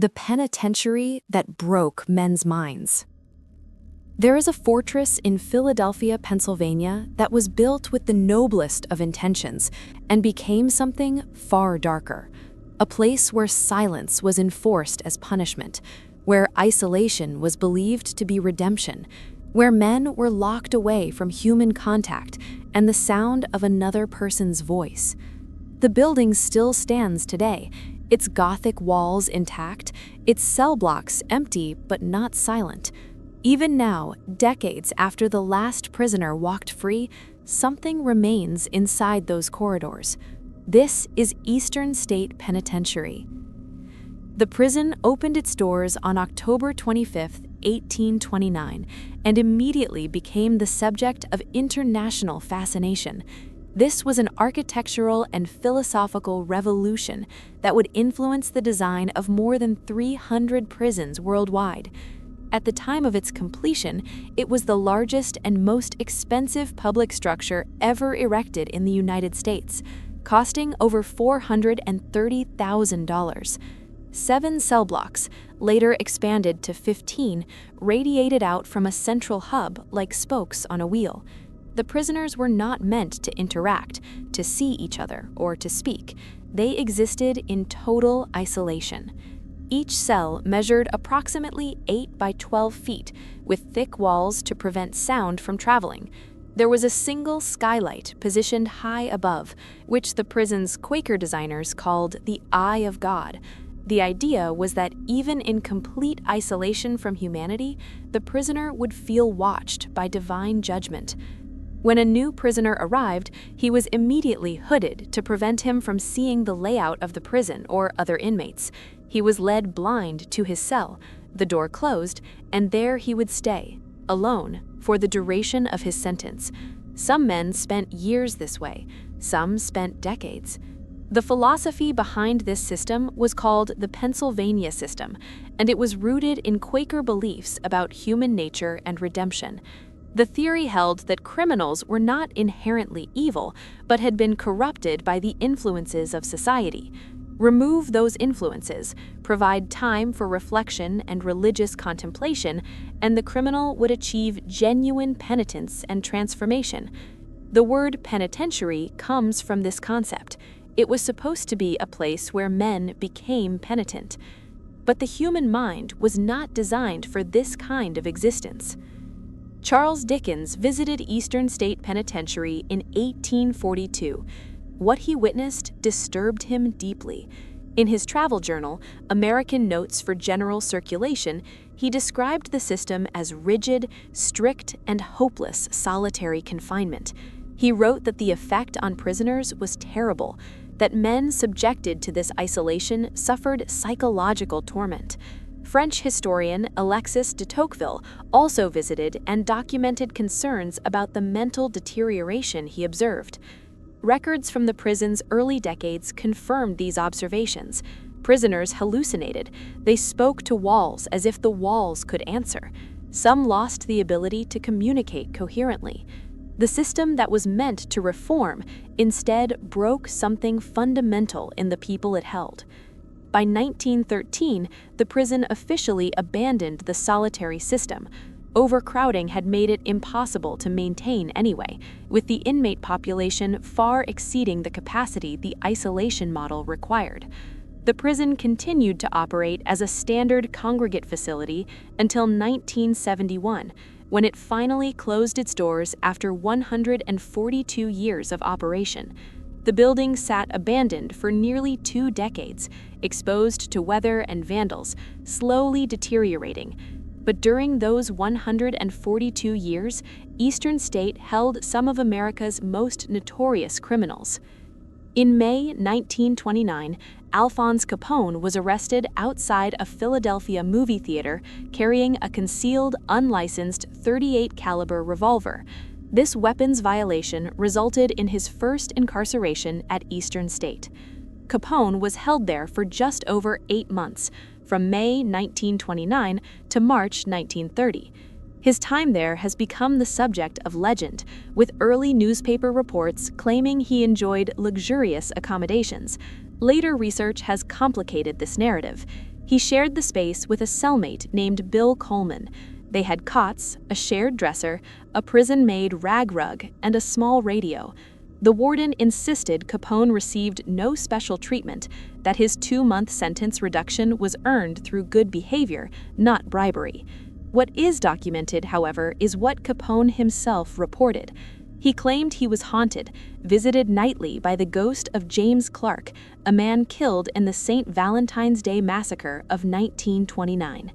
the penitentiary that broke men's minds. There is a fortress in Philadelphia, Pennsylvania, that was built with the noblest of intentions and became something far darker. A place where silence was enforced as punishment, where isolation was believed to be redemption, where men were locked away from human contact and the sound of another person's voice. The building still stands today, its Gothic walls intact, its cell blocks empty but not silent. Even now, decades after the last prisoner walked free, something remains inside those corridors. This is Eastern State Penitentiary. The prison opened its doors on October 25, 1829, and immediately became the subject of international fascination. This was an architectural and philosophical revolution that would influence the design of more than 300 prisons worldwide. At the time of its completion, it was the largest and most expensive public structure ever erected in the United States, costing over $430,000. 7 cell blocks, later expanded to 15, radiated out from a central hub like spokes on a wheel. The prisoners were not meant to interact, to see each other, or to speak. They existed in total isolation. Each cell measured approximately 8 by 12 feet, with thick walls to prevent sound from traveling. There was a single skylight positioned high above, which the prison's Quaker designers called the Eye of God. The idea was that even in complete isolation from humanity, the prisoner would feel watched by divine judgment. When a new prisoner arrived, he was immediately hooded to prevent him from seeing the layout of the prison or other inmates. He was led blind to his cell, the door closed, and there he would stay, alone, for the duration of his sentence. Some men spent years this way, some spent decades. The philosophy behind this system was called the Pennsylvania system, and it was rooted in Quaker beliefs about human nature and redemption. The theory held that criminals were not inherently evil, but had been corrupted by the influences of society. Remove those influences, provide time for reflection and religious contemplation, and the criminal would achieve genuine penitence and transformation. The word penitentiary comes from this concept. It was supposed to be a place where men became penitent. But the human mind was not designed for this kind of existence. Charles Dickens visited Eastern State Penitentiary in 1842. What he witnessed disturbed him deeply. In his travel journal, American Notes for General Circulation, he described the system as rigid, strict, and hopeless solitary confinement. He wrote that the effect on prisoners was terrible, that men subjected to this isolation suffered psychological torment. French historian Alexis de Tocqueville also visited and documented concerns about the mental deterioration he observed. Records from the prison's early decades confirmed these observations. Prisoners hallucinated. They spoke to walls as if the walls could answer. Some lost the ability to communicate coherently. The system that was meant to reform instead broke something fundamental in the people it held. By 1913, the prison officially abandoned the solitary system. Overcrowding had made it impossible to maintain anyway, with the inmate population far exceeding the capacity the isolation model required. The prison continued to operate as a standard congregate facility until 1971, when it finally closed its doors after 142 years of operation. The building sat abandoned for nearly 2 decades, exposed to weather and vandals, slowly deteriorating. But during those 142 years, Eastern State held some of America's most notorious criminals. In May 1929, Alphonse Capone was arrested outside a Philadelphia movie theater carrying a concealed, unlicensed .38 caliber revolver. This weapons violation resulted in his first incarceration at Eastern State. Capone was held there for just over 8 months, from May 1929 to March 1930. His time there has become the subject of legend, with early newspaper reports claiming he enjoyed luxurious accommodations. Later research has complicated this narrative. He shared the space with a cellmate named Bill Coleman. They had cots, a shared dresser, a prison-made rag rug, and a small radio. The warden insisted Capone received no special treatment, that his 2-month sentence reduction was earned through good behavior, not bribery. What is documented, however, is what Capone himself reported. He claimed he was haunted, visited nightly by the ghost of James Clark, a man killed in the St. Valentine's Day Massacre of 1929.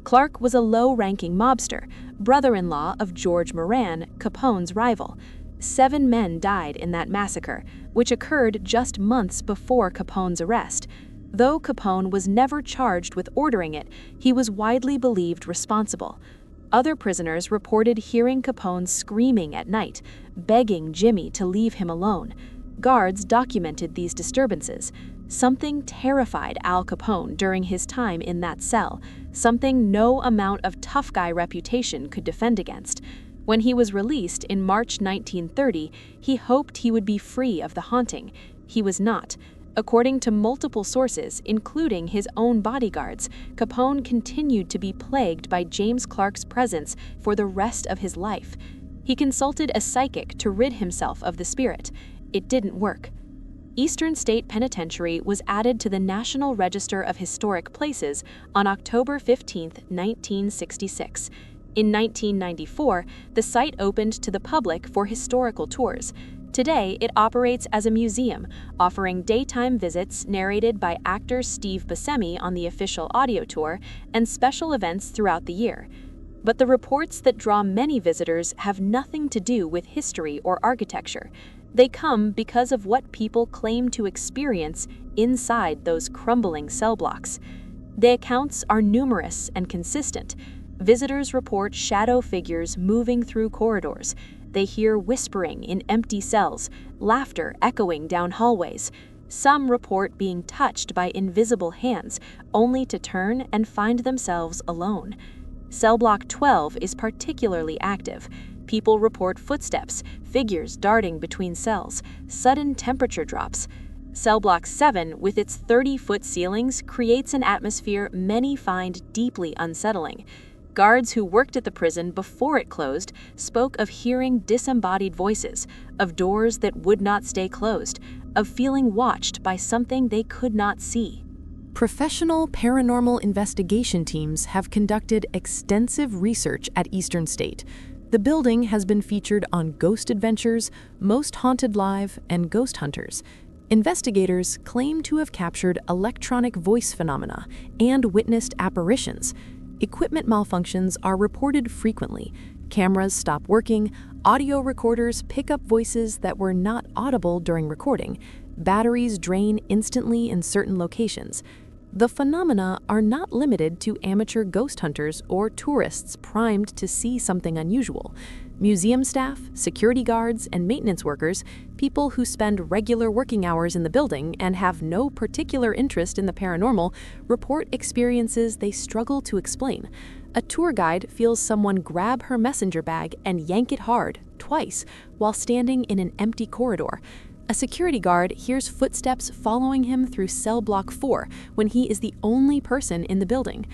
Clark was a low-ranking mobster, brother-in-law of George Moran, Capone's rival. 7 men died in that massacre, which occurred just months before Capone's arrest. Though Capone was never charged with ordering it, he was widely believed responsible. Other prisoners reported hearing Capone screaming at night, begging Jimmy to leave him alone. Guards documented these disturbances. Something terrified Al Capone during his time in that cell, something no amount of tough guy reputation could defend against. When he was released in March 1930, he hoped he would be free of the haunting. He was not. According to multiple sources, including his own bodyguards, Capone continued to be plagued by James Clark's presence for the rest of his life. He consulted a psychic to rid himself of the spirit. It didn't work. Eastern State Penitentiary was added to the National Register of Historic Places on October 15, 1966. In 1994, the site opened to the public for historical tours. Today, it operates as a museum, offering daytime visits narrated by actor Steve Buscemi on the official audio tour and special events throughout the year. But the reports that draw many visitors have nothing to do with history or architecture. They come because of what people claim to experience inside those crumbling cell blocks. The accounts are numerous and consistent. Visitors report shadow figures moving through corridors. They hear whispering in empty cells, laughter echoing down hallways. Some report being touched by invisible hands, only to turn and find themselves alone. Cell block 12 is particularly active. People report footsteps, figures darting between cells, sudden temperature drops. Cell block 7, with its 30-foot ceilings, creates an atmosphere many find deeply unsettling. Guards who worked at the prison before it closed spoke of hearing disembodied voices, of doors that would not stay closed, of feeling watched by something they could not see. Professional paranormal investigation teams have conducted extensive research at Eastern State. The building has been featured on Ghost Adventures, Most Haunted Live, and Ghost Hunters. Investigators claim to have captured electronic voice phenomena and witnessed apparitions. Equipment malfunctions are reported frequently. Cameras stop working, audio recorders pick up voices that were not audible during recording, batteries drain instantly in certain locations. The phenomena are not limited to amateur ghost hunters or tourists primed to see something unusual. Museum staff, security guards, and maintenance workers, people who spend regular working hours in the building and have no particular interest in the paranormal, report experiences they struggle to explain. A tour guide feels someone grab her messenger bag and yank it hard, twice, while standing in an empty corridor. A security guard hears footsteps following him through cell block 4 when he is the only person in the building.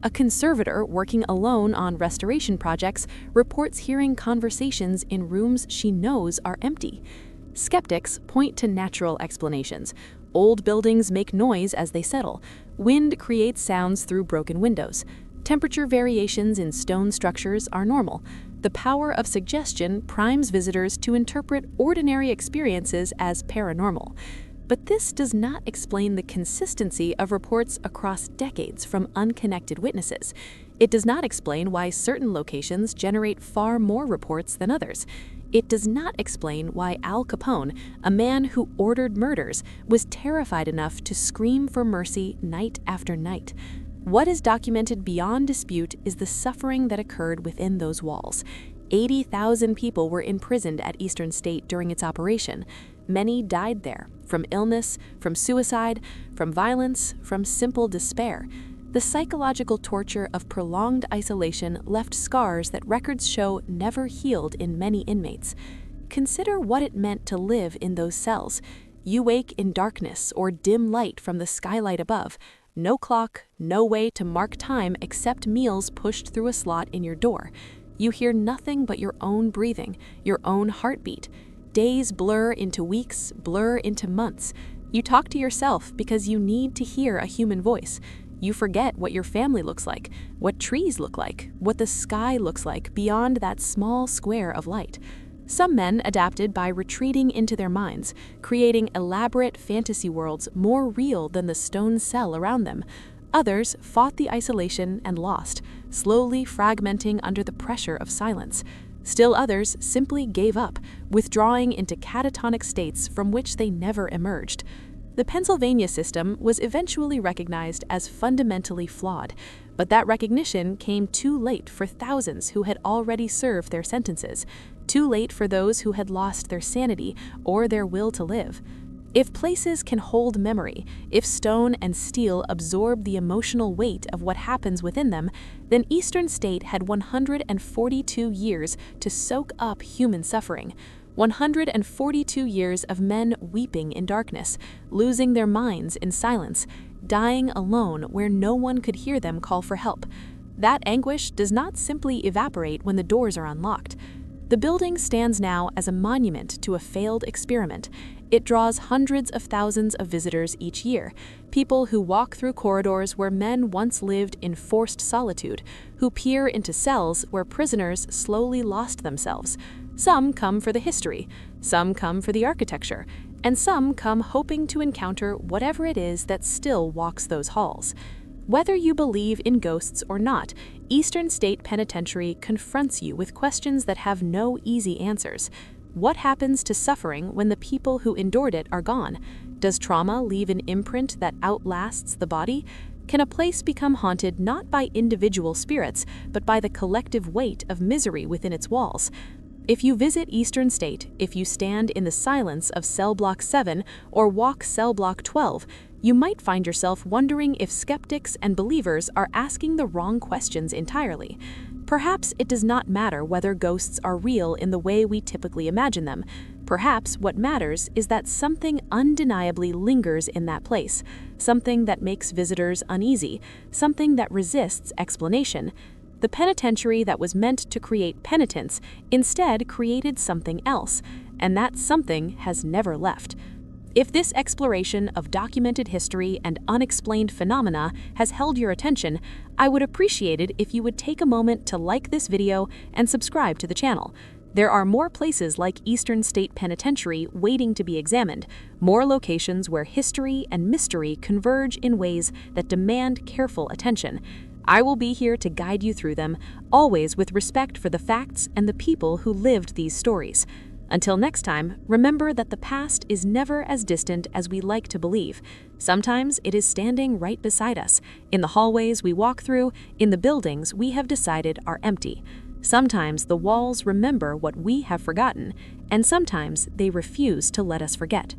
A conservator working alone on restoration projects reports hearing conversations in rooms she knows are empty. Skeptics point to natural explanations. Old buildings make noise as they settle. Wind creates sounds through broken windows. Temperature variations in stone structures are normal. The power of suggestion primes visitors to interpret ordinary experiences as paranormal. But this does not explain the consistency of reports across decades from unconnected witnesses. It does not explain why certain locations generate far more reports than others. It does not explain why Al Capone, a man who ordered murders, was terrified enough to scream for mercy night after night. What is documented beyond dispute is the suffering that occurred within those walls. 80,000 people were imprisoned at Eastern State during its operation. Many died there, from illness, from suicide, from violence, from simple despair. The psychological torture of prolonged isolation left scars that records show never healed in many inmates. Consider what it meant to live in those cells. You wake in darkness or dim light from the skylight above, No clock, no way to mark time except meals pushed through a slot in your door. You hear nothing but your own breathing, your own heartbeat. Days blur into weeks, blur into months. You talk to yourself because you need to hear a human voice. You forget what your family looks like, what trees look like, what the sky looks like beyond that small square of light. Some men adapted by retreating into their minds, creating elaborate fantasy worlds more real than the stone cell around them. Others fought the isolation and lost, slowly fragmenting under the pressure of silence. Still others simply gave up, withdrawing into catatonic states from which they never emerged. The Pennsylvania system was eventually recognized as fundamentally flawed, but that recognition came too late for thousands who had already served their sentences, too late for those who had lost their sanity or their will to live. If places can hold memory, if stone and steel absorb the emotional weight of what happens within them, then Eastern State had 142 years to soak up human suffering. 142 years of men weeping in darkness, losing their minds in silence, dying alone where no one could hear them call for help. That anguish does not simply evaporate when the doors are unlocked. The building stands now as a monument to a failed experiment. It draws hundreds of thousands of visitors each year, people who walk through corridors where men once lived in forced solitude, who peer into cells where prisoners slowly lost themselves. Some come for the history, some come for the architecture, and some come hoping to encounter whatever it is that still walks those halls. Whether you believe in ghosts or not, Eastern State Penitentiary confronts you with questions that have no easy answers. What happens to suffering when the people who endured it are gone? Does trauma leave an imprint that outlasts the body? Can a place become haunted not by individual spirits, but by the collective weight of misery within its walls? If you visit Eastern State, if you stand in the silence of Cell Block 7 or walk Cell Block 12, you might find yourself wondering if skeptics and believers are asking the wrong questions entirely. Perhaps it does not matter whether ghosts are real in the way we typically imagine them. Perhaps what matters is that something undeniably lingers in that place, something that makes visitors uneasy, something that resists explanation. The penitentiary that was meant to create penitence instead created something else, and that something has never left. If this exploration of documented history and unexplained phenomena has held your attention, I would appreciate it if you would take a moment to like this video and subscribe to the channel. There are more places like Eastern State Penitentiary waiting to be examined, more locations where history and mystery converge in ways that demand careful attention. I will be here to guide you through them, always with respect for the facts and the people who lived these stories. Until next time, remember that the past is never as distant as we like to believe. Sometimes it is standing right beside us, in the hallways we walk through, in the buildings we have decided are empty. Sometimes the walls remember what we have forgotten, and sometimes they refuse to let us forget.